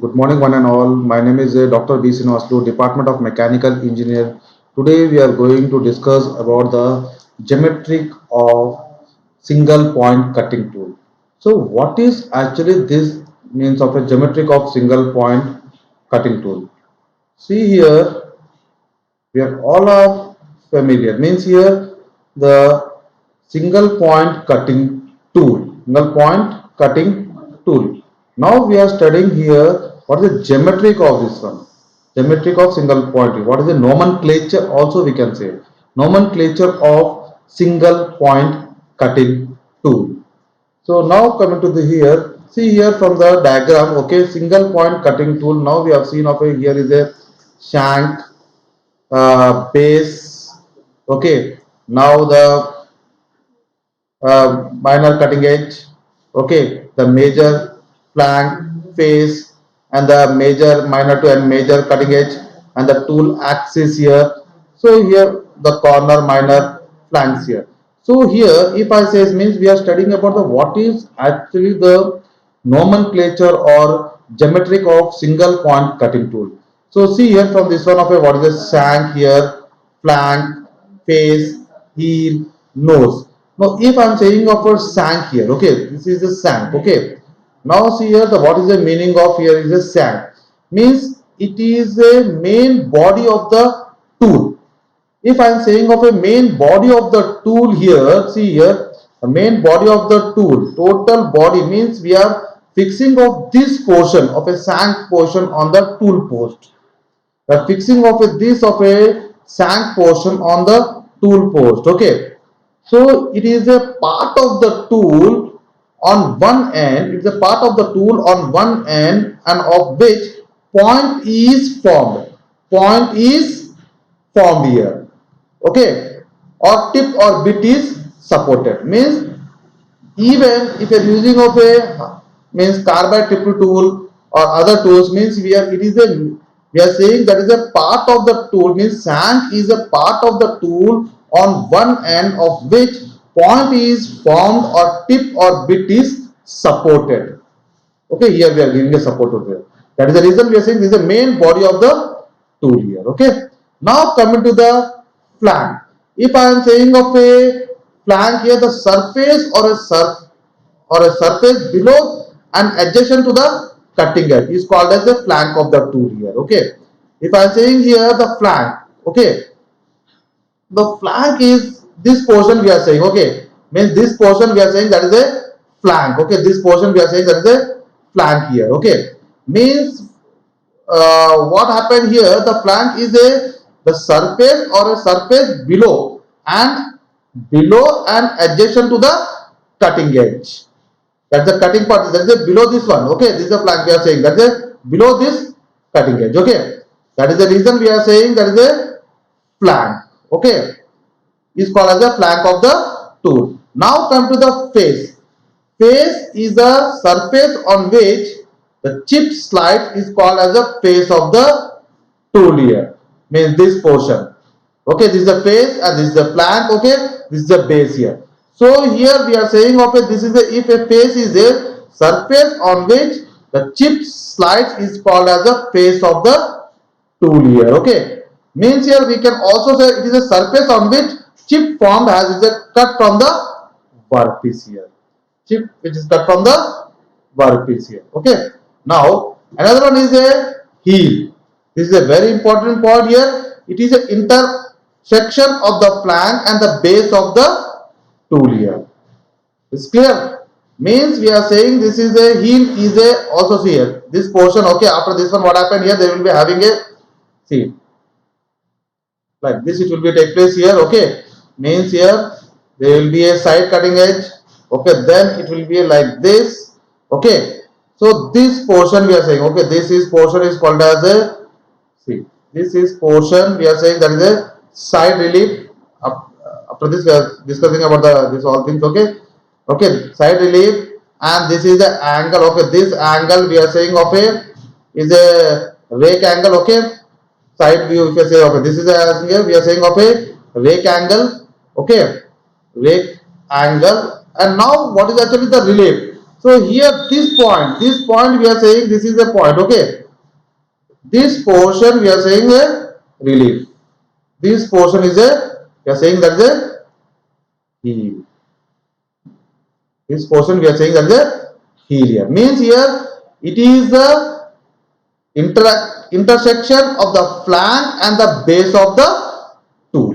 Good morning, one and all. My name is Dr. B. Sinwaslu, Department of Mechanical Engineer. Today we are going to discuss about the geometric of single point cutting tool. So, what is actually this means of a geometric of single point cutting tool? See here, we are all are familiar. Means here the single point cutting tool. Single point cutting tool. Now we are studying here what is the geometric of this one. Geometric of single point. What is the nomenclature? Also we can say nomenclature of single point cutting tool. So now coming to the here, see here from the diagram, okay, single point cutting tool. Now we have seen of a here is a shank, base, okay. Now the minor cutting edge, okay, the major flank face and the major minor to and major cutting edge and the tool axis here. So here the corner minor flanks here. So here if I say means we are studying about the what is actually the nomenclature or geometric of single point cutting tool. So see here from this one of a what is a shank here, flank, face, heel, nose. Now if I'm saying of a shank here, okay, this is a shank, okay. Now see here the what is the meaning of here is a shank. Means it is a main body of the tool. If I am saying of a main body of the tool here, see here, the main body of the tool, total body means we are fixing of this portion of a shank portion on the tool post. The fixing of this of a shank portion on the tool post. Okay. So it is a part of the tool on one end. It's a part of the tool on one end and of which point is formed. Point is formed here. Okay. Or tip or bit is supported. Means even if you're using of a means carbide triple tool or other tools means we are saying that is a part of the tool means shank is a part of the tool on one end of which point is formed or tip or bit is supported. Okay, here we are giving a support to there. That is the reason we are saying this is the main body of the tool here. Okay. Now coming to the flank. If I am saying of a flank here, the surface or a surface below and adjacent to the cutting edge is called as the flank of the tool here. Okay. If I am saying here the flank, okay, the flank is this portion we are saying, okay, means this portion we are saying that is a flank, okay, this portion we are saying that is a flank here, okay, means what happened here, the flank is a the surface or a surface below and adjacent to the cutting edge. That's the cutting part. That is below this one. Okay, this is the flank we are saying. That is below this cutting edge. Okay, that is the reason we are saying that is a flank. Okay, is called as the flank of the tool. Now come to the face. Face is the surface on which the chip slides is called as the face of the tool here. Means this portion. Okay, this is the face and this is the flank. Okay, this is the base here. So here we are saying okay, this is the if a face is a surface on which the chip slides is called as the face of the tool here. Okay, means here we can also say it is a surface on which chip formed has is a cut from the workpiece here. Chip which is cut from the workpiece here. Okay. Now another one is a heel. This is a very important part here. It is an intersection of the flank and the base of the tool here. It's clear. Means we are saying this is a heel is a also see here. This portion okay. After this one, what happened here? They will be having a see like this. It will be take place here. Okay. Means here there will be a side cutting edge. Okay. Then it will be like this. Okay. So this portion we are saying okay. This is portion is called as a see. This is portion we are saying that is a side relief. After this we are discussing about the this all things okay. Okay, side relief and this is the angle. Okay, this angle we are saying of a is a rake angle. Okay, side view if you say okay, this is a here we are saying of a rake angle. Okay, rake angle and now what is actually the relief? So here this point we are saying this is a point, okay. This portion we are saying a relief. This portion is a, we are saying that is a heel. This portion we are saying that is a heel here. Means here it is the intersection of the flank and the base of the tool.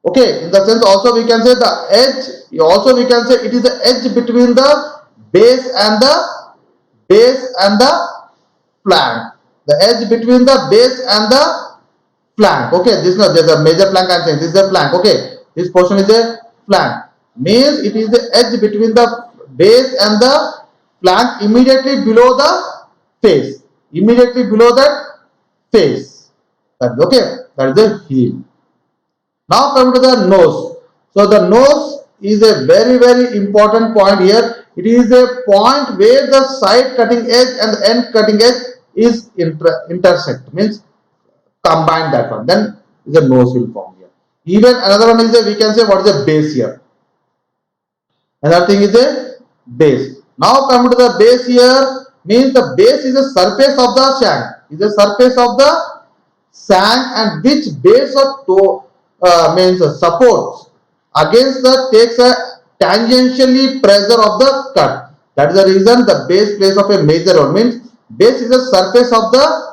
Okay, in the sense also we can say the edge, also we can say it is the edge between the base and the flank. The edge between the base and the flank. Okay, this is not the major flank I am saying, this is the flank. Okay, this portion is a flank. Means it is the edge between the base and the flank immediately below the face. Immediately below that face. That is okay. That is the heel. Now come to the nose. So the nose is a very important point here. It is a point where the side cutting edge and the end cutting edge is intersect, means combine that one. Then the nose will form here. Even another one is a, we can say what is the base here. Another thing is a base. Now come to the base here, means the base is the surface of the shank. Is the surface of the shank, and which base of toe means supports against the takes a tangentially pressure of the cut. That is the reason the base plays of a major role. Means base is the surface of the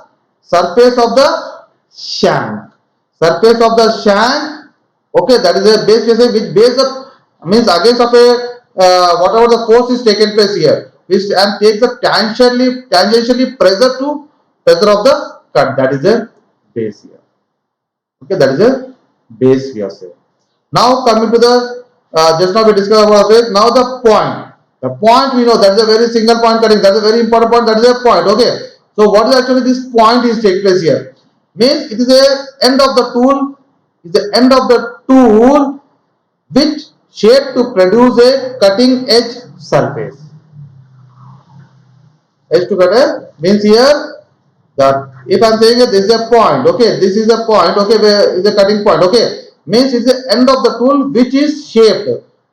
shank. Surface of the shank. Okay, that is a base, which base of means against of a whatever the force is taken place here, which and takes the tangentially pressure of the cut. That is a base here. Okay, that is a base we are saying. Now coming to the just now we discussed about it. Now the point. The point we know that is a very single point cutting. That is a very important point. That is a point. Okay. So what is actually this point is take place here? Means it is a end of the tool. Is the end of the tool which shape to produce a cutting edge surface. Edge to cut a means here that if I am saying this is a point, okay, this is a point, okay, where is a cutting point, okay, means it's the end of the tool which is shaped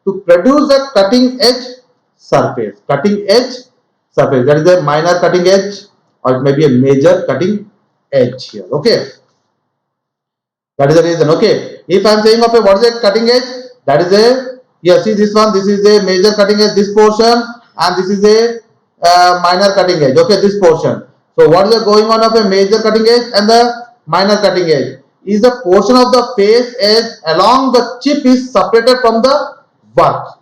to produce a cutting edge surface. Cutting edge surface, that is a minor cutting edge or it may be a major cutting edge here, okay. That is the reason, okay. If I am saying of a what is a cutting edge, that is a, here see this one, this is a major cutting edge, this portion, and this is a minor cutting edge, okay, this portion. So what is the going on of a major cutting edge and the minor cutting edge? Is the portion of the face edge along the chip is separated from the work.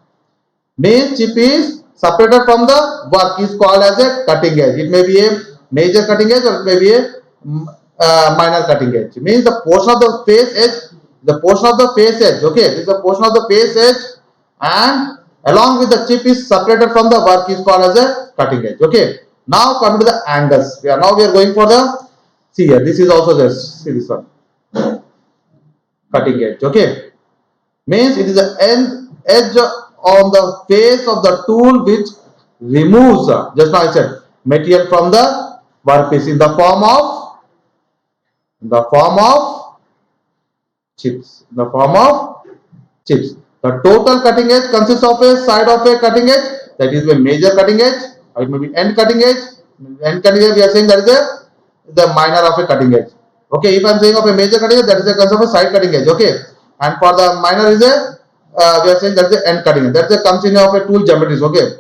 Main chip is separated from the work is called as a cutting edge. It may be a major cutting edge or it may be a minor cutting edge. It means the portion of the face edge, okay, this is the portion of the face edge and along with the chip is separated from the work is called as a cutting edge, okay. Now come to the angles. We are going for the, see here, this is also this, see this one, cutting edge, okay. Means it is the edge on the face of the tool which removes, just now I said, material from the workpiece in the form of chips. The total cutting edge consists of a side of a cutting edge, that is a major cutting edge, or it may be end cutting edge. End cutting edge we are saying that is the minor of a cutting edge. Okay, if I am saying of a major cutting edge, that is a concept of a side cutting edge. Okay, and for the minor is a we are saying that is the end cutting edge. That is a comes in of a tool geometries. Okay.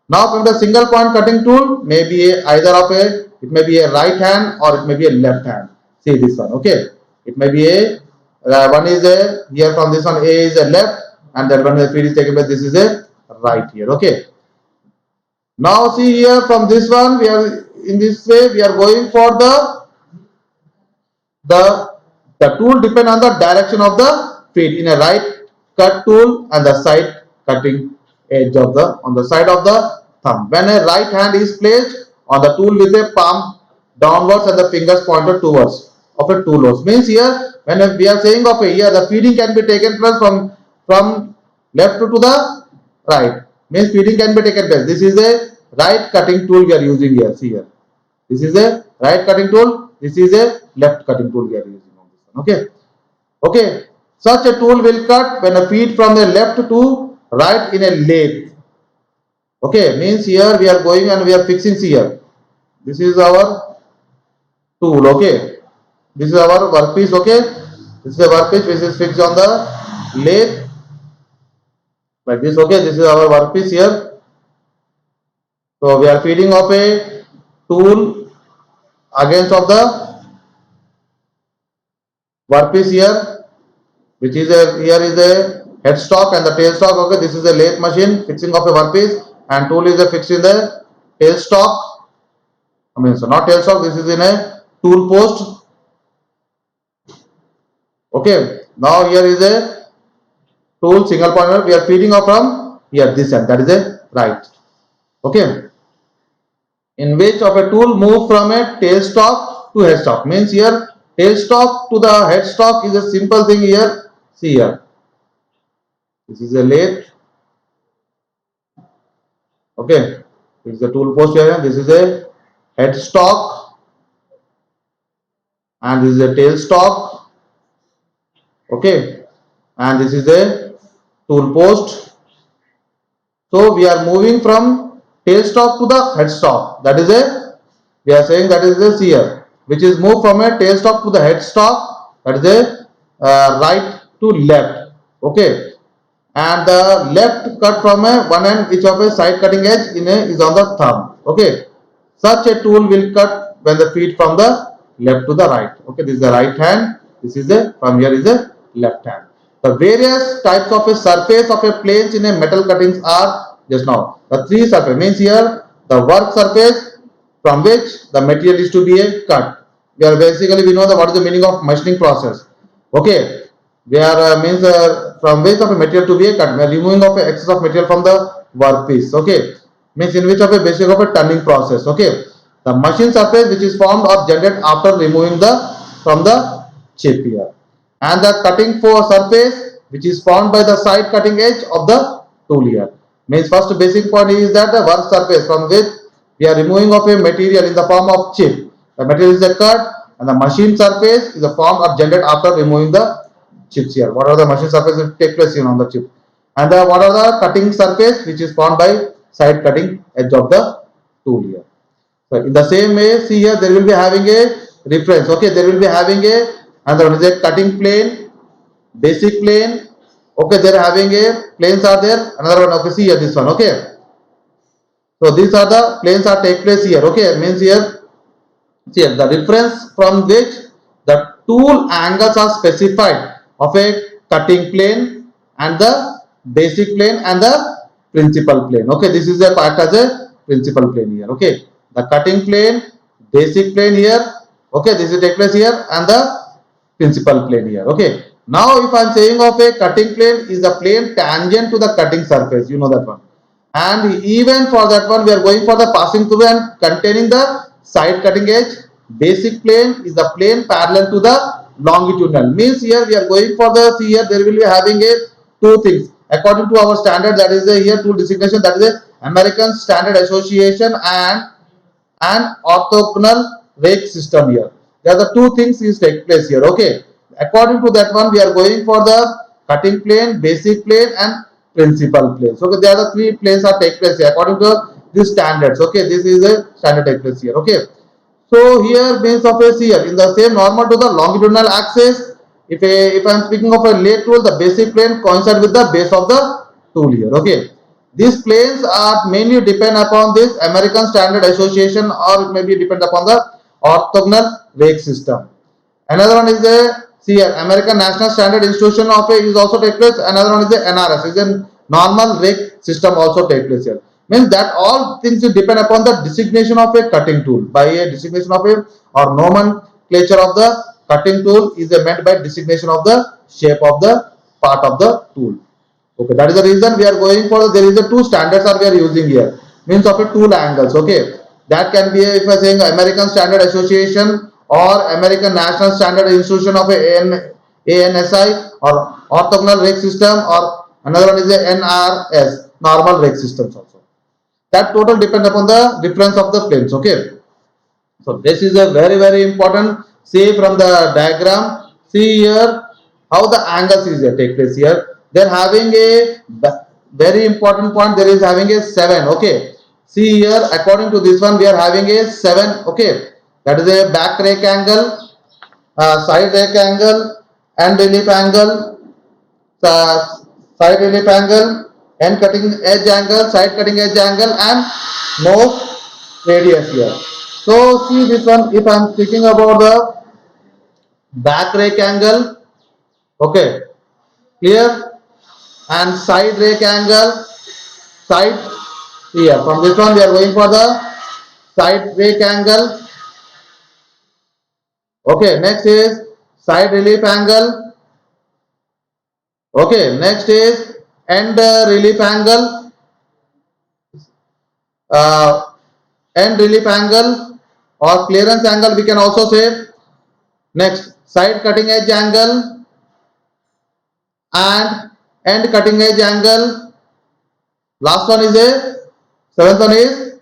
Now from the single point cutting tool may be either of a, it may be a right hand or it may be a left hand. See this one. Okay, it may be a one is a here from this one A is a left and that one the feed is taken by this is a right here. Okay. Now see here from this one we are in this way we are going for the tool depend on the direction of the feed in a right cut tool and the side cutting edge of the on the side of the thumb. When a right hand is placed on the tool with a palm downwards and the fingers pointed towards of a tool nose, means here when we are saying of a here the feeding can be taken place from left to the right, means feeding can be taken place. This is a right cutting tool we are using here. See here, this is a right cutting tool, this is a left cutting tool we are using on this one. Okay, okay. Such a tool will cut when a feed from the left to right in a lathe. Okay, means here we are going and we are fixing here. This is our tool. Okay, this is our workpiece. Okay, this is a workpiece which is fixed on the lathe like this. Okay, this is our workpiece here. So we are feeding of a tool against of the workpiece here, which is a here is a headstock and the tailstock. Okay, this is a lathe machine fixing of a workpiece, and tool is a fixed in the tailstock. I mean, so not tailstock. This is in a tool post. Okay, now here is a tool single pointer. We are feeding off from here this end. That is a right. Okay, in which of a tool move from a tailstock to headstock. Means here tailstock to the headstock is a simple thing here. See here. This is a lathe. Okay, this is the tool post here. This is a headstock and this is a tailstock. Okay, and this is a tool post. So we are moving from tailstock to the headstock. That is a we are saying that is a here, which is moved from a tailstock to the headstock. That is a right to left. Okay, and the left cut from a one end which of a side cutting edge in a is on the thumb. Okay, such a tool will cut when the feet from the left to the right. Okay, this is the right hand. This is a from here is a left hand. The various types of a surface of a planes in a metal cuttings are just now. The three surface means here the work surface from which the material is to be a cut. We are basically we know the what is the meaning of machining process. Okay, we are means from which of a material to be a cut. We are removing of a excess of material from the workpiece. Okay, means in which of a basic of a turning process. Okay, the machine surface which is formed or generated after removing the from the chip here, and the cutting for surface which is formed by the side cutting edge of the tool here. Means first basic point is that the work surface from which we are removing of a material in the form of chip. The material is a cut and the machine surface is a form of generated after removing the chips here. What are the machine surfaces take place here on the chip, and what are the cutting surface which is formed by side cutting edge of the tool here. So in the same way, see here there will be having a reference. Okay, there will be having a another one is a cutting plane, basic plane. Okay, they are having a planes are there. Another one. Okay, see here this one. Okay, so these are the planes are take place here. Okay, means here see here the reference from which the tool angles are specified of a cutting plane and the basic plane and the principal plane. Okay, this is a act as a principal plane here. Okay, the cutting plane, basic plane here. Okay, this is take place here and the principal plane here. Okay, now if I am saying of a cutting plane is the plane tangent to the cutting surface, you know that one, and even for that one we are going for the passing through and containing the side cutting edge. Basic plane is the plane parallel to the longitudinal. Means here we are going for the see here there will be having a two things according to our standard, that is a here tool designation, that is a American Standard Association and orthogonal rake system here. There are the two things is take place here. Okay, according to that one we are going for the cutting plane, basic plane and principal plane. So there are the three planes are take place here according to these standards. Okay, this is a standard take place here. Okay, so here means of a here in the same normal to the longitudinal axis. If I am speaking of a lathe tool, the basic plane coincide with the base of the tool here. Okay, these planes are mainly depend upon this American Standard Association, or maybe depend upon the orthogonal rake system. Another one is the see here, American National Standard Institution of a is also take place. Another one is the NRS, is a normal rake system also take place here. Means that all things will depend upon the designation of a cutting tool. By a designation of a or nomenclature of the cutting tool is meant by designation of the shape of the part of the tool. Okay, that is the reason we are going for there is a two standards are we are using here. Means of a tool angles. Okay, that can be a, if I saying American Standard Association or American National Standard Institution of a ANSI or orthogonal rake system, or another one is a NRS normal rake systems also. That total depend upon the difference of the planes. Okay, so this is a very important. See from the diagram, see here how the angles is here take place here. They are having a very important point, there is having a 7. Okay, see here, according to this one we are having a 7. Okay, that is a back rake angle, side rake angle, and relief angle, side relief angle, and cutting edge angle, side cutting edge angle, and nose radius here. So see this one, if I am speaking about the back rake angle, okay, here, and side rake angle, side here. From this one we are going for the side rake angle. Okay, next is side relief angle. Okay, next is end relief angle, uh, end relief angle or clearance angle we can also say. Next, side cutting edge angle and end cutting edge angle. Last one is a seventh one is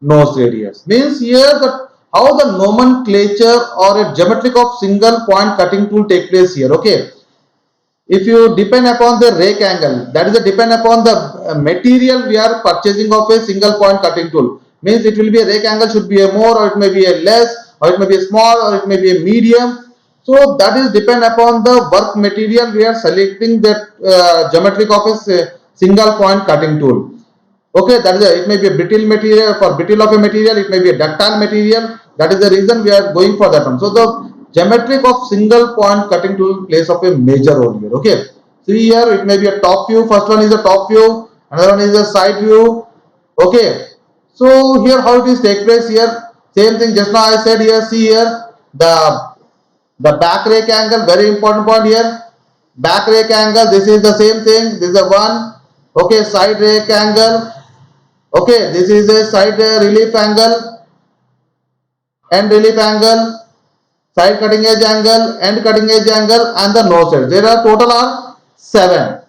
nose radius. Means here the how the nomenclature or a geometric of single point cutting tool take place here. Okay, if you depend upon the rake angle, that is a depend upon the material we are purchasing of a single point cutting tool. Means it will be a rake angle should be a more, or it may be a less, or it may be a small, or it may be a medium. So that is depend upon the work material we are selecting that geometric of a single point cutting tool. Okay, that is it may be a brittle material, for brittle of a material, it may be a ductile material. That is the reason we are going for that one. So the geometric of single point cutting tool plays of a major role here. Okay, see here it may be a top view. First one is a top view, another one is a side view. Okay, so here how it is take place here. Same thing just now I said here. See here the back rake angle, very important point here. Back rake angle, this is the same thing. This is a one. Okay, side rake angle. Okay, this is a side relief angle, end relief angle, side cutting edge angle, end cutting edge angle, and the nose edge. There are total are 7.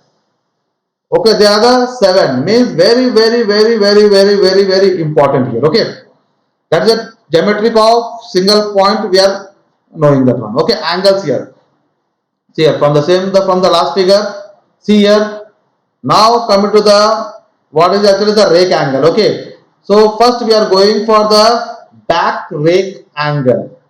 Okay, they are the 7. Means very important here. Okay, that is a geometric of single point. We are knowing that one. Okay, angles here. See here from the same from the last figure. See here. Now coming to the what is actually the rake angle. Okay, so first we are going for the back rake angle.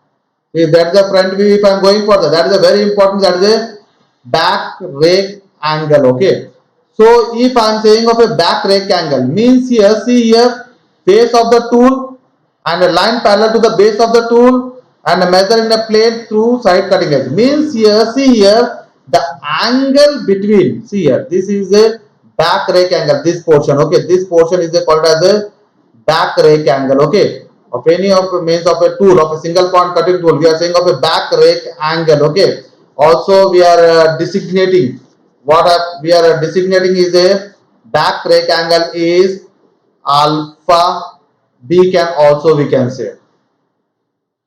See, that's the front view. If I am going for that is a very important. That is a back rake angle. Okay, so if I am saying of a back rake angle, means here see here face of the tool and a line parallel to the base of the tool and a measure in a plane through side cutting edge. Means here see here the angle between, see here, this is a back rake angle, this portion. Okay, this portion is called as a back rake angle. Okay, of any of means of a tool, of a single point cutting tool, we are saying of a back rake angle. Okay, also we are designating what we are designating is a back rake angle is alpha b, can also we can say.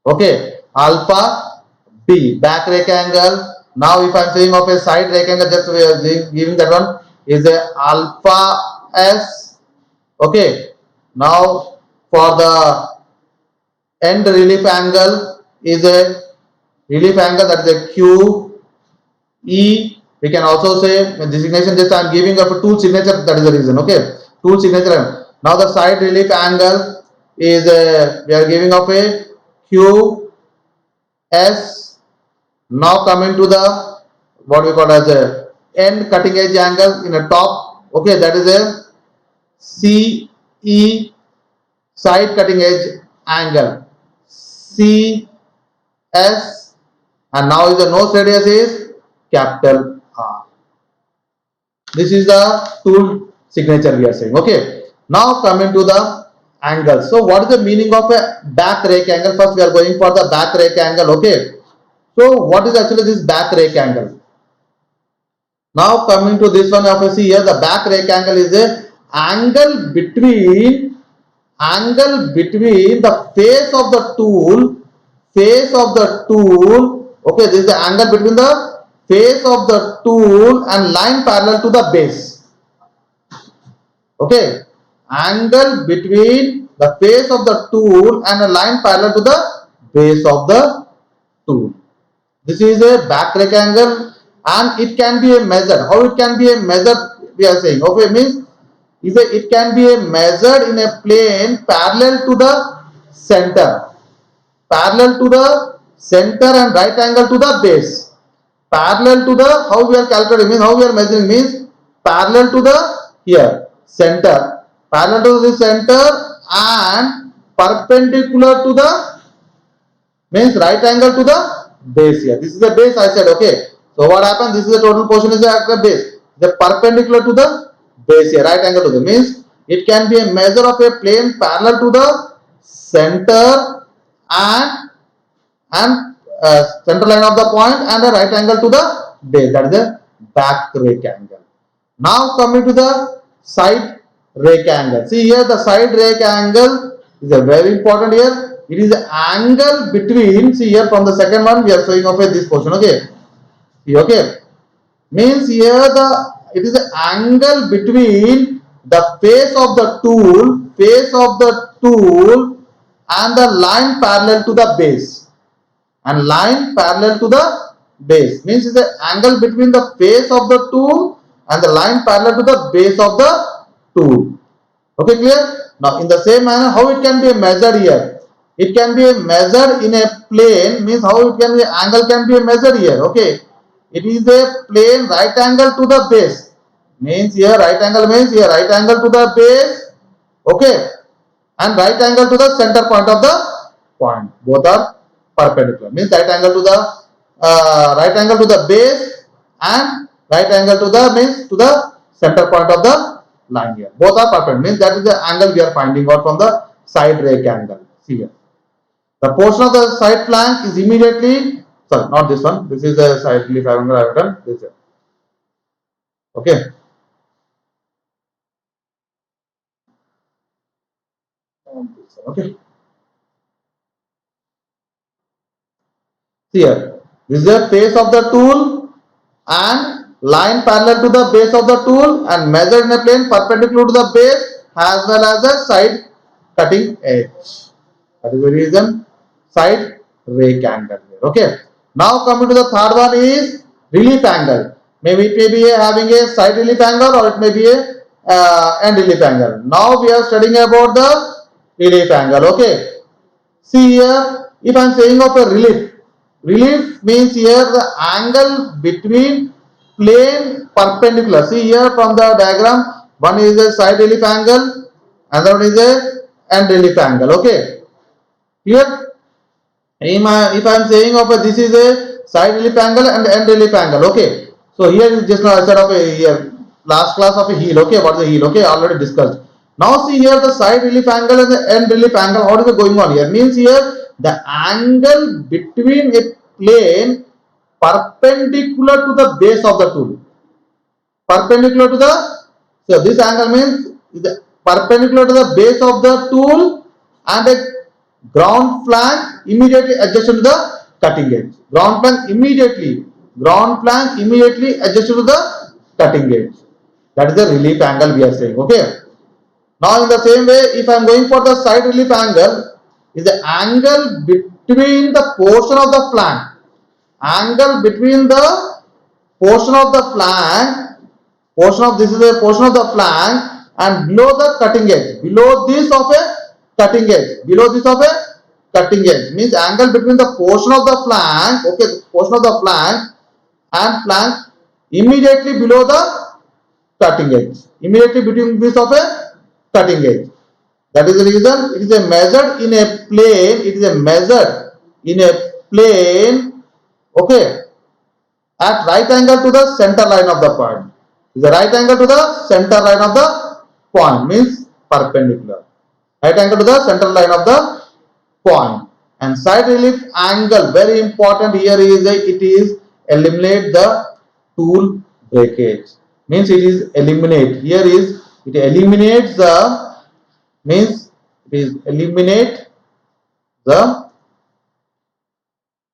Okay, alpha b, back rake angle. Now if I am saying of a side rake angle, just we are giving that one is a alpha s. Okay, now for the end relief angle is a relief angle, that is a q e. We can also say designation, just I am giving of a tool signature, that is the reason. Okay, tool signature. Now the side relief angle is a, we are giving of a q s. Now coming to the what we call as a end cutting edge angle in a top. Okay, that is a c e, side cutting edge angle c s, and now is the nose radius is capital R. This is the tool signature we are saying. Okay, now coming to the angle. So what is the meaning of a back rake angle? First we are going for the back rake angle. Okay, so what is actually this back rake angle? Now coming to this one, of you see here the back rake angle is a angle between the face of the tool, okay, this is the angle between the face of the tool and line parallel to the base. Okay, angle between the face of the tool and a line parallel to the base of the tool. This is a back rake angle, and it can be a measured. How it can be a measured? we are saying. Okay, means it can be measured in a plane parallel to the center, parallel to the center and right angle to the base. Parallel to the, how we are calculating means, how we are measuring means parallel to the here center, parallel to the center and perpendicular to the means right angle to the base here. This is the base I said. Okay, so what happens, this is the total portion is the base, the perpendicular to the base here, right angle to the means it can be a measure of a plane parallel to the center and center line of the point and a right angle to the base, that is the back rake angle. Now coming to the side rake angle. See here the side rake angle is a very important here. It is the angle between, see here from the second one we are showing off this portion. Okay, see, okay, means here it is the angle between the face of the tool and the line parallel to the base, and line parallel to the base means is the angle between the face of the tool and the line parallel to the base of the tool. Okay, clear? Now in the same manner, how it can be measured here? It can be measured in a plane, means how it can be, angle can be measured here. Okay, it is a plane right angle to the base, means here right angle means here right angle to the base. Okay, and right angle to the center point of the point, both are perpendicular means right angle to the base and right angle to the means to the center point of the line here, both are perpendicular means that is the angle we are finding out from the side rake angle. See here the portion of the side flank is immediately, sorry, not this one, this is the side relief angle I have done this here. Okay, okay, see here this is the face of the tool and line parallel to the base of the tool and measured in a plane perpendicular to the base as well as the side cutting edge. That is the reason side rake angle here. Okay. Now coming to the third one is relief angle. Maybe it may be having a side relief angle or it may be a end relief angle. Now we are studying about the relief angle. Okay. See here, if I am saying of a relief means here the angle between plane perpendicular. See here from the diagram, one is a side relief angle, another one is a end relief angle. Okay, here if I am saying of a, this is a side relief angle and end relief angle. Okay, so here is just now I said of a here last class of a heel. Okay, what is the heel? Okay, already discussed. Now see here the side relief angle and the end relief angle. What is going on here? Means here the angle between a plane perpendicular to the base of the tool. Perpendicular to the, so this angle means the perpendicular to the base of the tool and a ground flank immediately adjacent to the cutting edge. Ground flank immediately adjacent to the cutting edge. That is the relief angle we are saying. Okay. Now in the same way, if I am going for the side relief angle, is the angle between the portion of the flank, angle between the portion of the flank, this is a portion of the flank and below the cutting edge, below this of a cutting edge means angle between the portion of the flank, okay, portion of the flank and flank immediately below the cutting edge, immediately between this of a cutting edge. That is the reason it is a measured in a plane. It is a measured in a plane. Okay, at right angle to the center line of the point. Is a right angle to the center line of the point means perpendicular. Right angle to the center line of the point. And side relief angle, very important here is it is eliminate the tool breakage. Means it is eliminate. Here is it eliminates the, means it is eliminate the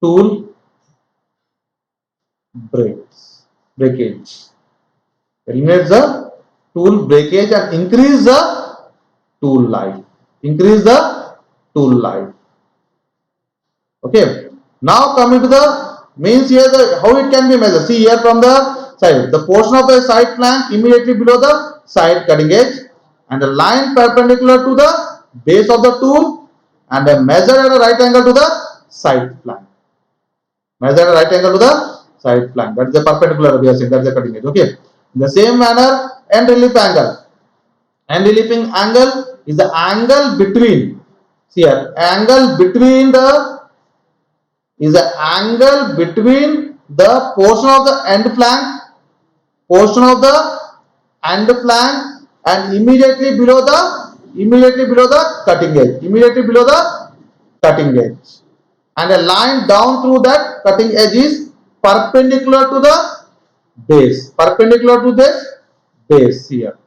tool breakage. Eliminates the tool breakage and increase the tool life. Okay. Now coming to the means here the how it can be measured. See here from the side. The portion of a side flank immediately below the side cutting edge and a line perpendicular to the base of the tool and a measure at a right angle to the side flank. Measure at a right angle to the side flank. That is the perpendicular we are saying. That is the cutting edge. Okay. In the same manner, end relief angle. End relieving angle is the angle between. See here, angle between the is the angle between the portion of the end flank and immediately below the cutting edge and a line down through that cutting edge is perpendicular to the base here.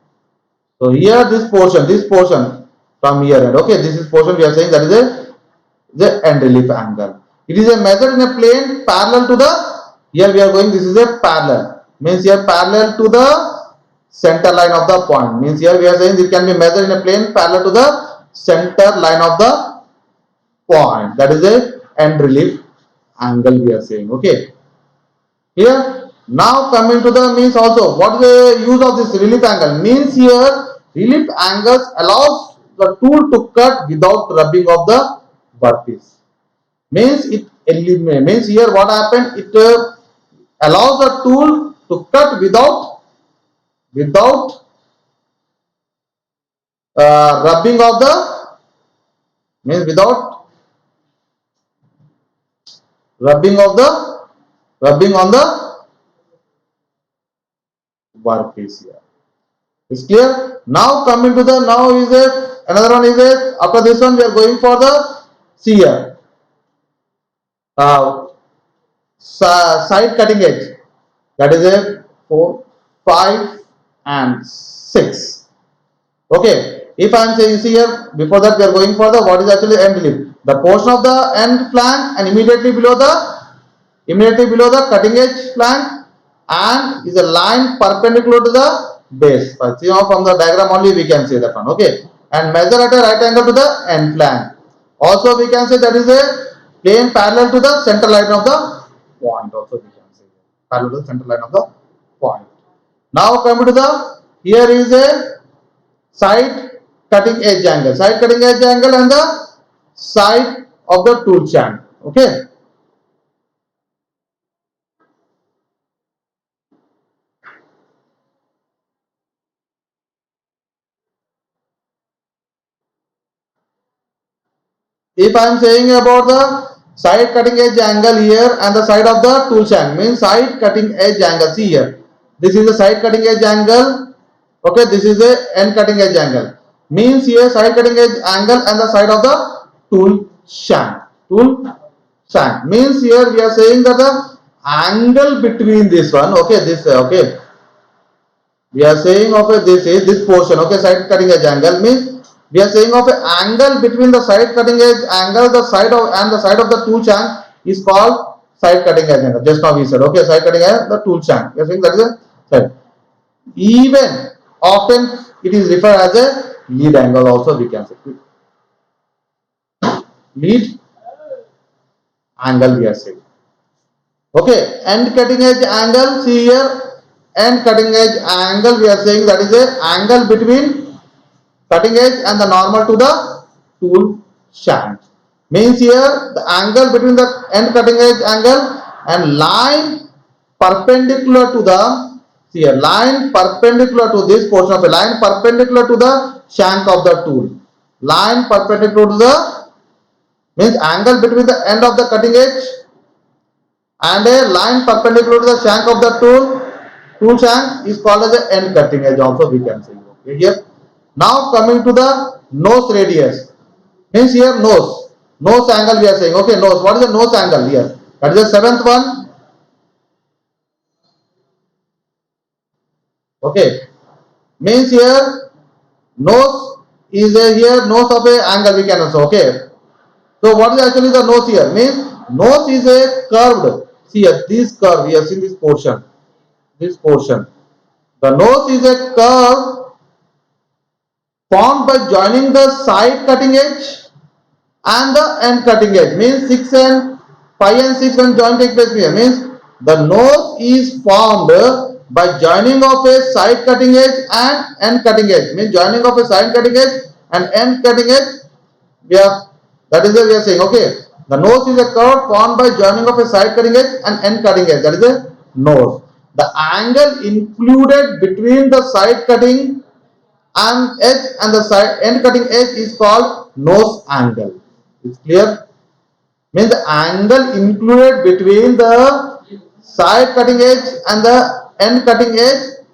So here this portion from here and okay, this is portion we are saying that is the end relief angle. It is a measured in a plane parallel to the, here we are going, this is a parallel, means here parallel to the center line of the point, means here we are saying it can be measured in a plane parallel to the center line of the point. That is a end relief angle we are saying. Okay. Here now coming to the means also what is the use of this relief angle, means here relief angles allows the tool to cut without rubbing of the workpiece. Means it eliminates, means here what happened, it allows the tool to cut without rubbing of the, means without rubbing on the workpiece here. Is clear? Now coming to the, now is a another one is a, after this one we are going for the, see here, side cutting edge, that is a 4, 5 and 6. Okay, if I am saying, see here, before that we are going for the, what is actually end relief, the portion of the end flank and immediately below the cutting edge flank and is a line perpendicular to the base. But see now from the diagram only we can say that one. Okay, and measure at a right angle to the end flank. Also we can say that is a plane parallel to the center line of the point. Also we can say parallel to the center line of the point. Now coming to the, here is a side cutting edge angle and the side of the tool shank. Okay. If I am saying about the side cutting edge angle here and the side of the tool shank, means side cutting edge angle, see here, this is the side cutting edge angle, okay, this is the end cutting edge angle, means here side cutting edge angle and the side of the tool shank, means here we are saying that the angle between this one, okay, this, okay, we are saying of a, this is this portion, okay, side cutting edge angle, means we are saying of an angle between the side cutting edge angle, the side of and the side of the tool shank is called side cutting edge angle. Just now we said, okay, side cutting edge, the tool shank. We are saying that is a side. Even often it is referred as a lead angle. Also we can say lead angle. We are saying. Okay, end cutting edge angle. See here, end cutting edge angle. We are saying that is a angle between cutting edge and the normal to the tool shank, means here the angle between the end cutting edge angle and line perpendicular to the, see here, line perpendicular to this portion of a line perpendicular to the shank of the tool, line perpendicular to the, means angle between the end of the cutting edge and a line perpendicular to the shank of the tool shank is called as the end cutting edge. Also we can say. Okay, here. Now coming to the nose radius, means here nose angle we are saying, okay, nose, what is the nose angle here? That is the seventh one. Okay, means here nose is a, here nose of a angle we can also, okay. So what is actually the nose here? Means nose is a curved, see here, this curve, we have seen this portion. The nose is a curve formed by joining the side cutting edge and the end cutting edge, means 6 and 5 and 6 when joint take place here, means the nose is formed by joining of a side cutting edge and end cutting edge. Means joining of a side cutting edge and end cutting edge. We are that is the we are saying. Okay, the nose is a curve formed by joining of a side cutting edge and end cutting edge. That is the nose. The angle included between the side cutting and edge and the side end cutting edge is called nose angle. It's clear? Means the angle included between the side cutting edge and the end cutting edge,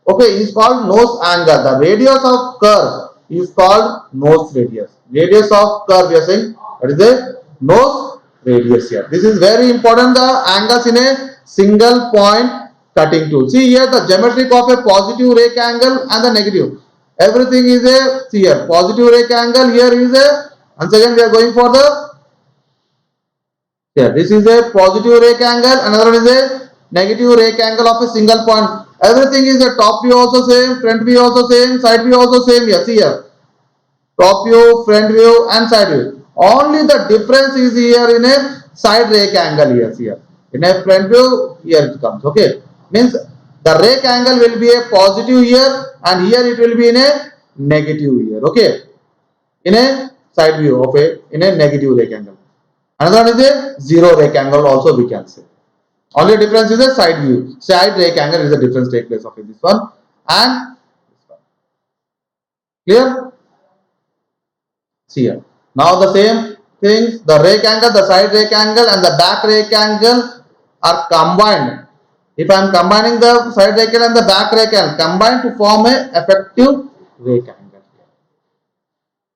okay, is called nose angle. The radius of curve is called nose radius. Radius of curve we are saying that is the nose radius here. This is very important, the angles in a single point cutting tool. See here the geometric of a positive rake angle and the negative. Everything is a, see here, positive rake angle, here is a, once again we are going for the, here this is a positive rake angle, another one is a negative rake angle of a single point. Everything is a top view also same, front view also same, side view also same here. See here, top view, front view and side view. Only the difference is here in a side rake angle here. See here, in a front view here it comes. Okay, means the rake angle will be a positive here and here it will be in a negative here. Okay, in a side view of a in a negative rake angle. Another one is a zero rake angle also we can say. Only difference is a side view. Side rake angle is the difference take place of this one and this one. Clear? See here. Now the same things, the rake angle, the side rake angle and the back rake angle are combined. If I am combining the side rake angle and the back rake angle, combined to form a effective rake angle.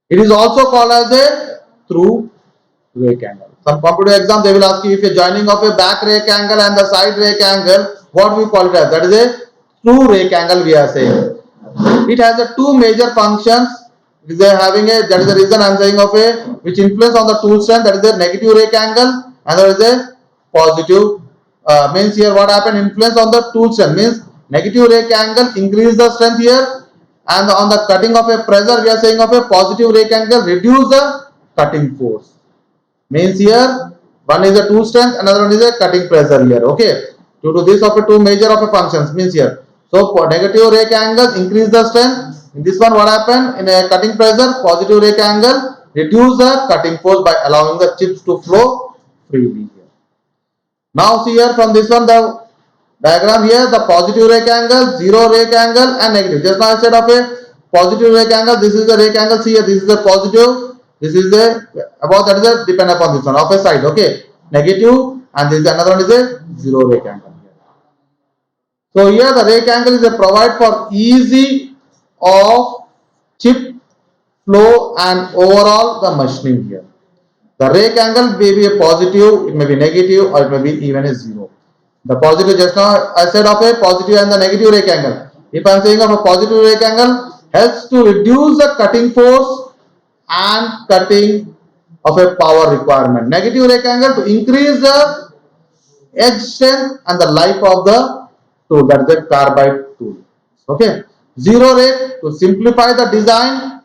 It is also called as a through rake angle. Some competitive exam they will ask you if a joining of a back rake angle and the side rake angle, what we call it as? That is a true rake angle we are saying. It has a two major functions. It is having a, that is the reason I am saying of a, which influence on the tool strength, that is a negative rake angle and there is a positive, means here what happened, influence on the tool strength, means negative rake angle increase the strength here and on the cutting of a pressure we are saying of a positive rake angle reduce the cutting force. Means here one is a tool strength, another one is a cutting pressure here. Okay, due to this of a two major of a functions, means here, so for negative rake angle increase the strength. In this one what happened, in a cutting pressure positive rake angle reduce the cutting force by allowing the chips to flow freely here. Now see here from this one the diagram here, the positive rake angle, zero rake angle and negative. Just now I said of a positive rake angle, this is the rake angle. See here, this is the positive, this is the about, that is a depend upon this one of a side. Okay, negative and this is another one is a zero rake angle here. So here the rake angle is a provide for easy of chip flow and overall the machining here. The rake angle may be a positive, it may be negative or it may be even a zero. The positive, just now I said of a positive and the negative rake angle. If I am saying of a positive rake angle, helps to reduce the cutting force and cutting of a power requirement. Negative rake angle to increase the edge strength and the life of the tool, that is the carbide tool. Okay, zero rake to simplify the design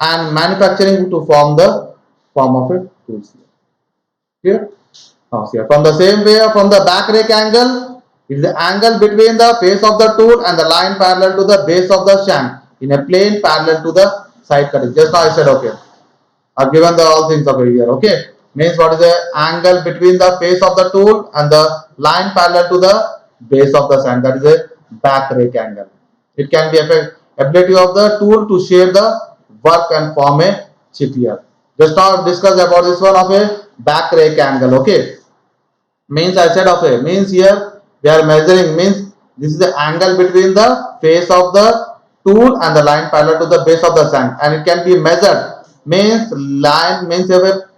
and manufacturing to form the form of a tool here. Now here from the same way, from the back rake angle, it is the angle between the face of the tool and the line parallel to the base of the shank in a plane parallel to the side cutting. Just now I said okay, I've given the all things over here. Okay, means what is the angle between the face of the tool and the line parallel to the base of the shank, that is a back rake angle. It can be ability of the tool to share the work and form a chip here. Just now discussed about this one of a back rake angle. Okay, means I said okay, means here we are measuring, means this is the angle between the face of the tool and the line parallel to the base of the shank and it can be measured. Means line means you have a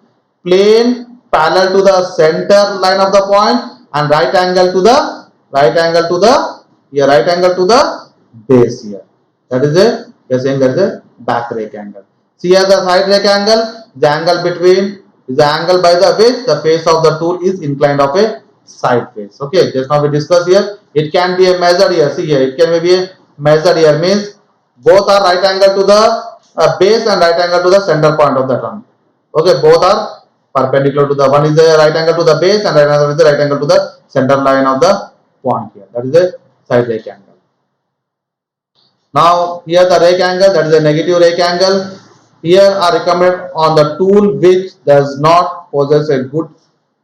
plane parallel to the center line of the point and right angle to the right angle to the base here. That is a, we are saying that is a back rake angle. See here the side rake angle, the angle between is the angle by the which the face of the tool is inclined of a side face. Okay, just now we discussed here. It can be a measured here. See here, it can be a measured here, means both are right angle to the base and right angle to the center point of the trunk. Okay, both are perpendicular to the, one is the right angle to the base and another is the right angle to the center line of the point here. That is a side rake angle. Now here the rake angle, that is a negative rake angle. Here are recommended on the tool which does not possess a good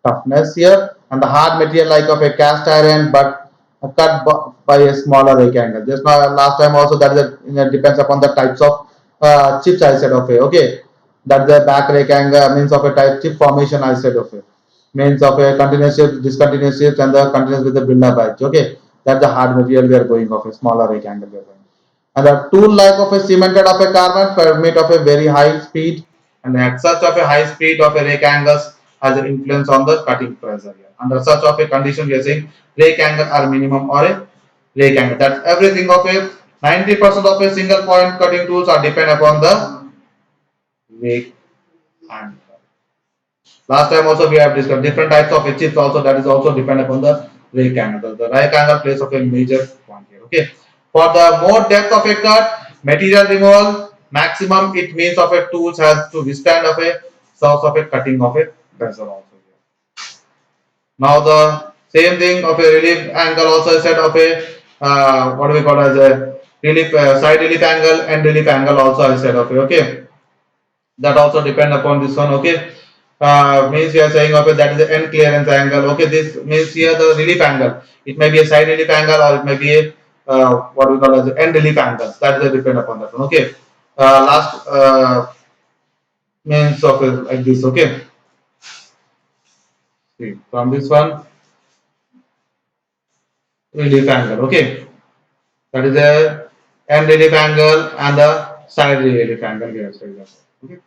toughness here, and the hard material like of a cast iron but cut by a smaller rake angle. Just now last time also that is depends upon the types of chips I said of a okay. That the back rake angle means of a type chip formation I said of it means of a continuous shift, discontinuous shift, and the continuous with the build-up edge. Okay, that's the hard material we are going of a smaller rake angle we are going. And the tool like of a cemented of a carbon permit of a very high speed, and at such of a high speed of a rake angles has an influence on the cutting pressure here. Under such of a condition we are saying rake angle are minimum or a rake angle. That's everything of a 90% of a single point cutting tools are depend upon the rake angle. Last time also we have discussed different types of chips also that is also depend upon the rake angle. The rake angle plays of a major point here. Okay. For the more depth of a cut, material removal maximum it means of a tools has to withstand of a source of a cutting of a pressure also here. Now the same thing of a relief angle also said of a what do we call as a relief side relief angle and relief angle also I said of a okay that also depend upon this one okay means we are saying okay that is the end clearance angle okay this means here the relief angle it may be a side relief angle or it may be a what we call as end relief angle that is depend upon that one okay last means of like this okay see from this one relief angle okay that is the end relief angle and the side relief angle here okay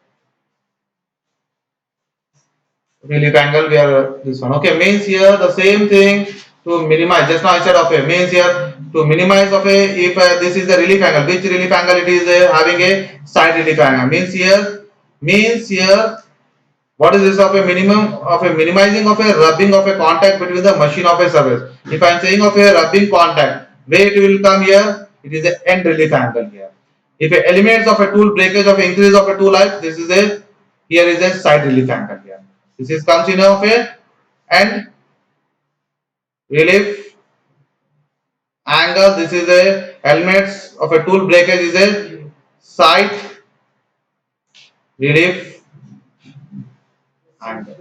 relief angle we are this one okay means here the same thing to minimize just now I said okay means here to minimize of a if this is the relief angle which relief angle it is having a side relief angle means here what is this of a minimum of a minimizing of a rubbing of a contact between the machine of a surface if I am saying of a rubbing contact where it will come here it is a end relief angle here if it eliminates of a tool breakage of increase of a tool life this is a here is a side relief angle here this is comes in of a end relief angle this is a elements of a tool breakage is a side relief angle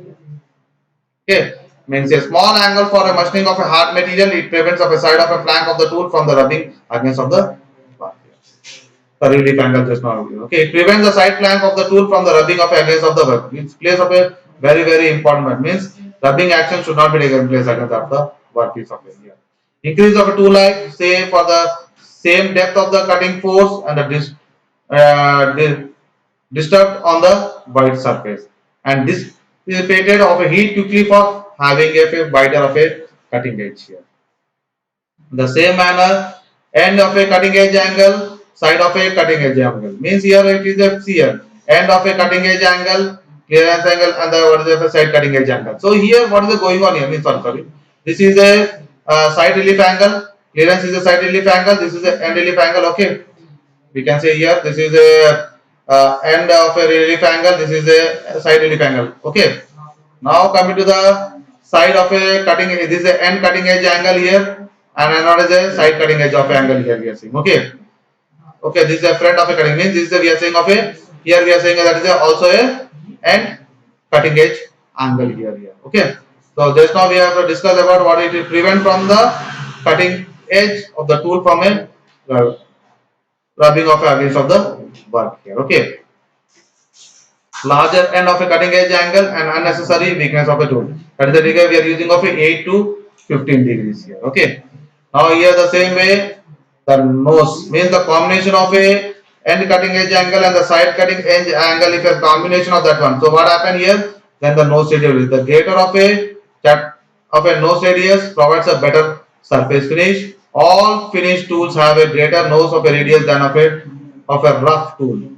okay means a small angle for a machining of a hard material it prevents of a side of a flank of the tool from the rubbing against of the bar. The relief angle just now okay it prevents the side flank of the tool from the rubbing of against of the work it plays of a very important part. Means rubbing action should not be taken place against of the workpiece of it here increase of a tool life say for the same depth of the cutting force and the disturbed on the white surface and dissipated of a heat quickly for having a wider of a cutting edge here. The same manner, end of a cutting edge angle, side of a cutting edge angle. Means here it is a here, end of a cutting edge angle, clearance angle, and the what is the side cutting edge angle. So here what is going on here? Means sorry. This is a side relief angle, clearance is a side relief angle, this is a end relief angle, okay. We can say here this is a end of a relief angle, this is a side relief angle, okay. Now coming to the side of a cutting edge, this is a end cutting edge angle here and another is a side cutting edge of angle here we are saying, okay. Okay, this is a front of a cutting means this is a, we are saying of a here we are saying that is a, also a end cutting edge angle here, okay. So just now we have to discuss about what it will prevent from the cutting edge of the tool from a rubbing off against of the work here, okay. Larger end of a cutting edge angle and unnecessary weakness of a tool. That is the degree we are using of a 8 to 15 degrees here. Okay. Now here the same way the nose means the combination of a end cutting edge angle and the side cutting edge angle is a combination of that one. So what happened here? Then the nose radius. The greater of a cut of a nose radius provides a better surface finish. All finish tools have a greater nose of a radius than of a rough tool.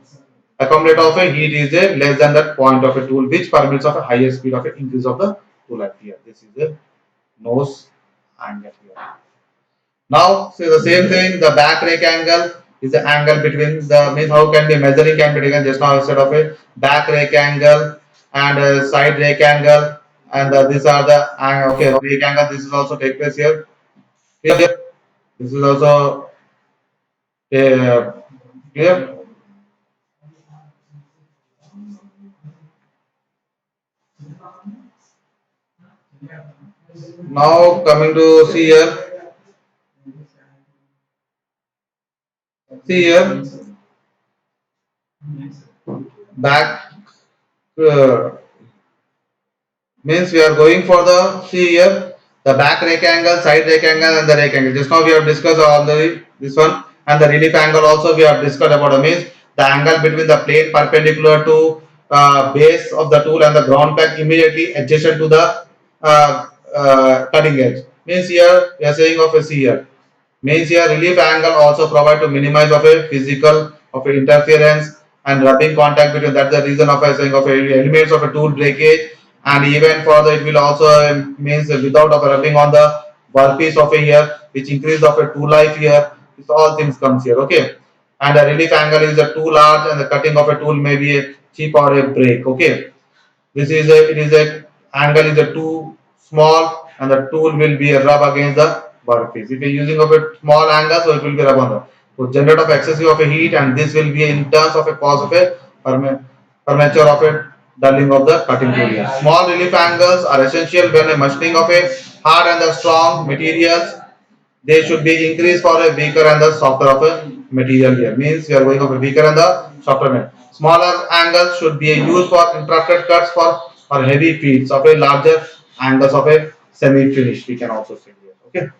Accumulator of a heat is a less than that point of a tool which permits of a higher speed of a increase of the tool height here. This is the nose angle here. Now see the same thing the back rake angle is the angle between the means how can be measuring can be taken just now instead of a back rake angle and a side rake angle and these are the okay rake angle this is also take place here. Here This is also clear. Now coming to see here, back uh, means we are going for the see here the back rake angle, side rake angle, and the rake angle. Just now we have discussed on the this one, and the relief angle also we have discussed about the means the angle between the plane perpendicular to base of the tool and the ground plane immediately adjacent to the cutting edge. Means here we are saying of a see here. Means here relief angle also provide to minimize of a physical of a interference and rubbing contact between, that's the reason of a saying of a elements of a tool breakage, and even further it will also means without of a rubbing on the workpiece of a here which increase of a tool life here. This all things comes here, okay. And the relief angle is a too large and the cutting of a tool may be a chip or a break, okay. This is a it is a angle is a too small and the tool will be a rub against the workpiece. If you're using of a small angle, so it will be rub on the so generate of excessive of a heat, and this will be in terms of a cause of a premature of a dulling of the cutting tool. Here. Small relief angles are essential when a machining of a hard and the strong materials, they should be increased for a weaker and the softer of a material here. Means we are going of a weaker and the softer material. Smaller angles should be used for interrupted cuts for heavy feeds of a larger angles of a semi-finish. We can also say here. Okay.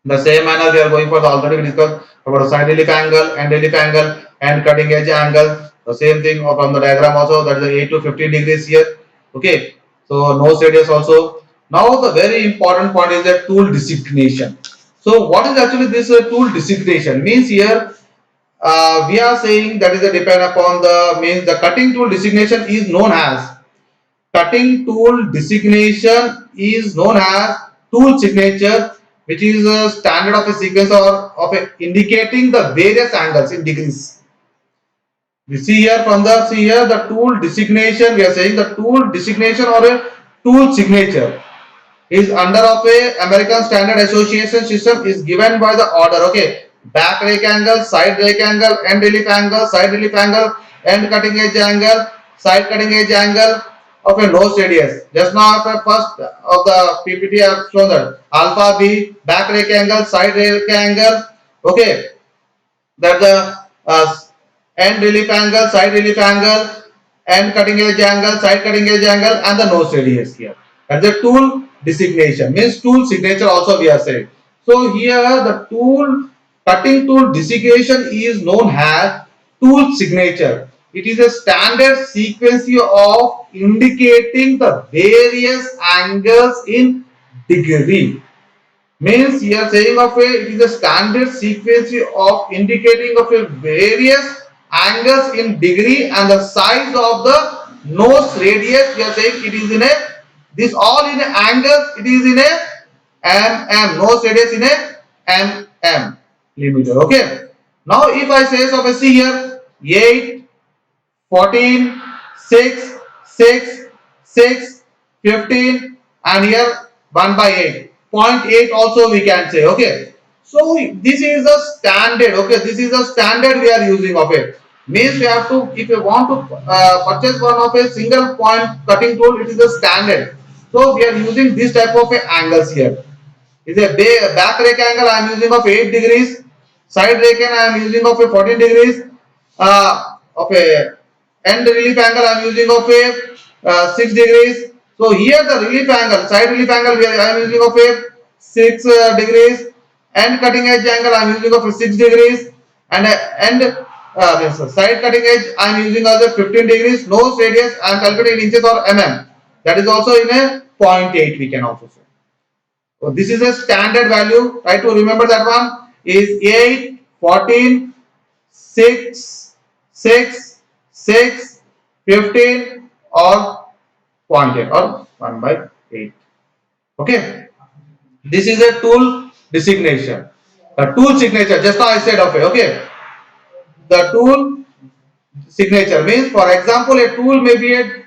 The same manner we are going for the already we discussed about the side relief angle, end relief angle, and cutting edge angle. The same thing from the diagram also, that is the 8 to 15 degrees here. Okay. So nose radius also. Now the very important point is the tool designation. So what is actually this tool designation? Means here we are saying that is a depend upon the means the cutting tool designation is known as cutting tool designation is known as tool signature, which is a standard of a sequence or of a indicating the various angles in degrees. We see here from the see here the tool designation. We are saying the tool designation or a tool signature is under of a American Standard Association system is given by the order. Okay, back rake angle, side rake angle, end relief angle, side relief angle, end cutting edge angle, side cutting edge angle of a nose radius. Just now, after first of the PPT, I have shown that alpha B, back rake angle, side rake angle. Okay, that the end relief angle, side relief angle, end cutting edge angle, side cutting edge angle, and the nose radius here. And the tool designation means tool signature also we are saying. So here the tool cutting tool designation is known as tool signature. It is a standard sequence of indicating the various angles in degree. Means you are saying of a it is a standard sequence of indicating of a various angles in degree and the size of the nose radius. We are saying it is in a this all in a angles, it is in a nose radius in a millimeter. Okay, now if I say of a see here 8, 14, 6, 6, 6, 15, and here 1 by 8. 0.8 also we can say. Okay. So this is a standard. Okay. This is a standard we are using of it. Means we have to, if you want to purchase one of a single point cutting tool, it is a standard. So we are using this type of angles here. Is a back rake angle I am using of 8 degrees, side rake angle I am using of a 14 degrees, of a end relief angle I am using of a 6 degrees. So here the relief angle, side relief angle I am using of a 6 degrees, end cutting edge angle I am using of a 6 degrees, and side cutting edge I am using as a 15 degrees. Nose radius I am calculating in inches or mm. That is also in a 0.8 we can also say. So this is a standard value. Try to remember that one is 8, 14, 6, 6, 6, 15 or 0.8 or 1 by 8. Okay. This is a tool designation. The tool signature, just now I said okay. The tool signature means, for example, a tool may be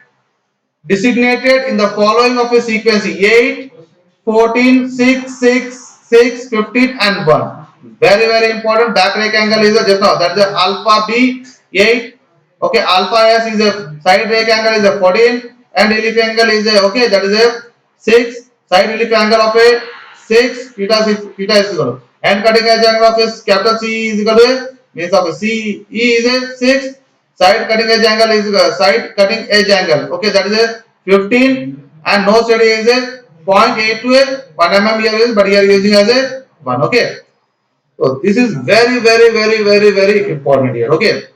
designated in the following of a sequence 8, 14, 6, 6, 6, 15 and 1. Very important. Back rake angle is a just now that's the alpha B 8. Okay, alpha S is a side rake angle is a 14 and relief angle is a okay that is a 6 side relief angle of a 6 theta is equal to and cutting edge angle of a capital C is equal to means of a C E is a 6 side cutting edge angle is side cutting edge angle okay that is a 15 and no steady is a 0.8 to a 1 mm here is but here using as a 1 okay. So this is very important here. Okay.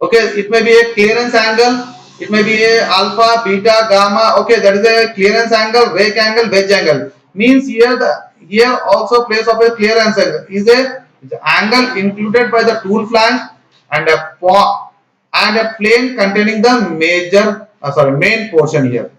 Okay. It may be a clearance angle. It may be a alpha, beta, gamma. Okay. That is a clearance angle, rake angle, wedge angle. Means here also place of a clearance angle is the angle included by the tool flank and a plane containing the main portion here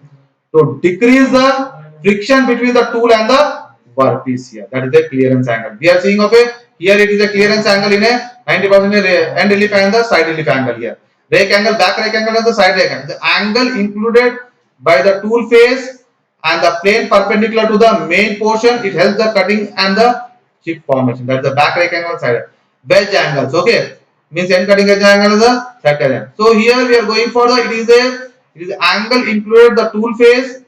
to decrease the friction between the tool and the workpiece here. That is the clearance angle. We are seeing okay. Here it is a clearance angle in a 90% end relief and the side relief angle here. Rake angle, back rake angle and the side rake angle. The angle included by the tool face and the plane perpendicular to the main portion. It helps the cutting and the chip formation. That is the back rake angle side. Wedge angles. Okay. Means end cutting edge angle is the side angle. So here we are going for the it is angle included the tool face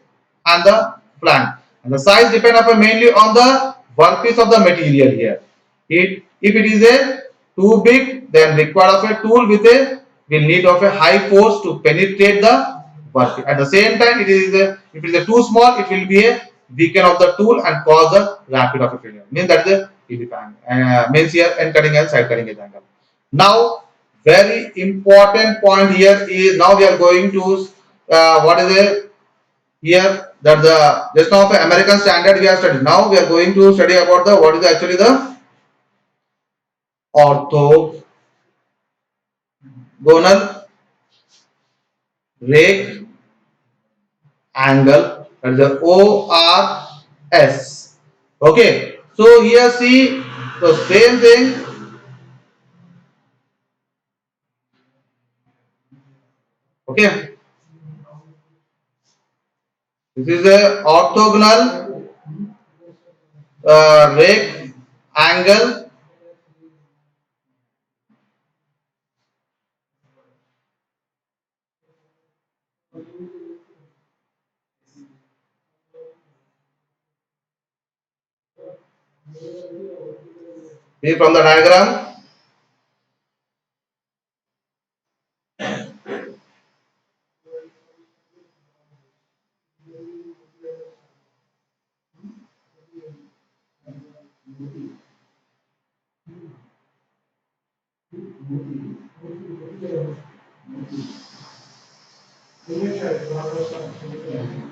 and the flank. And the size depend upon mainly on the workpiece of the material here. If it is a too big, then require of a tool with a will need of a high force to penetrate the workpiece. At the same time, if it is a too small, it will be a weaken of the tool and cause a rapid of a failure. Means that is a means here end cutting and side cutting edge angle. Now, very important point here is now we are going to what is a here that the just now of American standard we are studying. Now we are going to study about the what is actually the orthogonal rake angle, that is the ORS. Okay, so here see the same thing. Okay, this is a orthogonal rake angle. See from the diagram.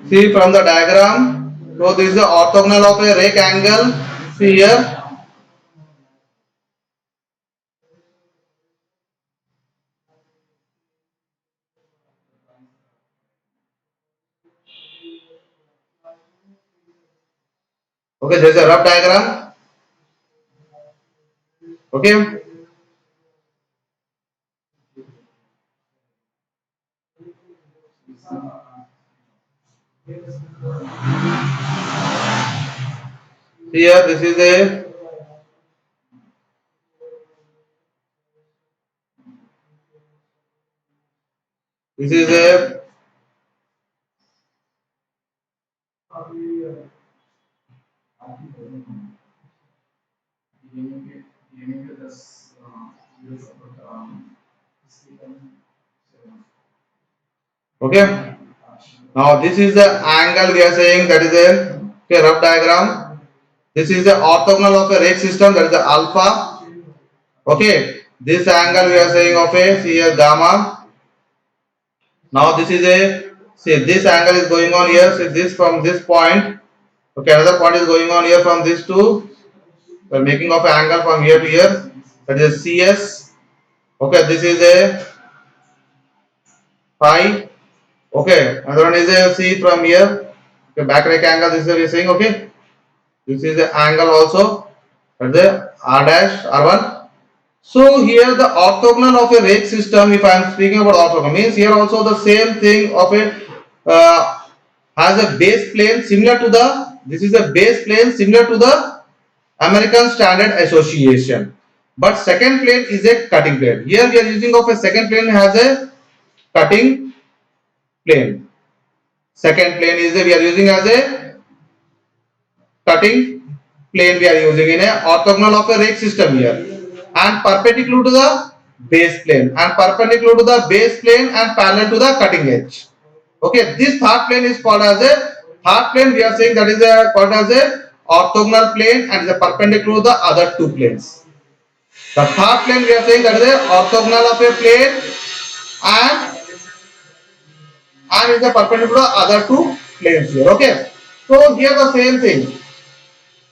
See from the diagram. So this is the orthogonal of a rake angle. See here. Okay, there is a rough diagram. Okay. Here this is a okay. Now this is the angle we are saying that is a okay, rough diagram. This is the orthogonal of a rake system that is the alpha. Okay. This angle we are saying of a see here gamma. Now this is a see this angle is going on here. See this from this point. Okay, another point is going on here from this to we are making of an angle from here to here. That is a CS. Okay, this is a phi. Okay, another one is a C from here. Okay, back rake angle. This is what we are saying. Okay, this is the angle also. That is the R dash R1. So here the orthogonal of a rake system. If I am speaking about orthogonal, means here also the same thing of a has a base plane similar to the. This is a base plane similar to the American Standard Association. But second plane is a cutting plane. Here we are using of a second plane has a cutting plane. Second plane is we are using as a cutting plane we are using in a orthogonal of a rake system here, and perpendicular to the base plane, and perpendicular to the base plane and parallel to the cutting edge. Okay, this third plane is called as a third plane. We are saying that is a called as a orthogonal plane and is a perpendicular to the other two planes. The third plane we are saying that is a orthogonal of a plane and is a perpendicular to other two planes here. Okay, so here the same thing.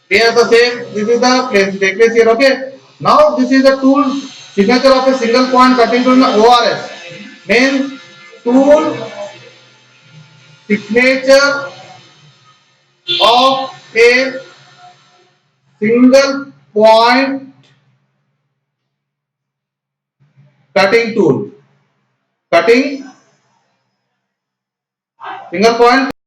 Here the same. This is the plane take place here. Okay. Now this is the tool signature of a single point cutting tool in the ORS. Means tool signature of a single point cutting tool. Cutting single point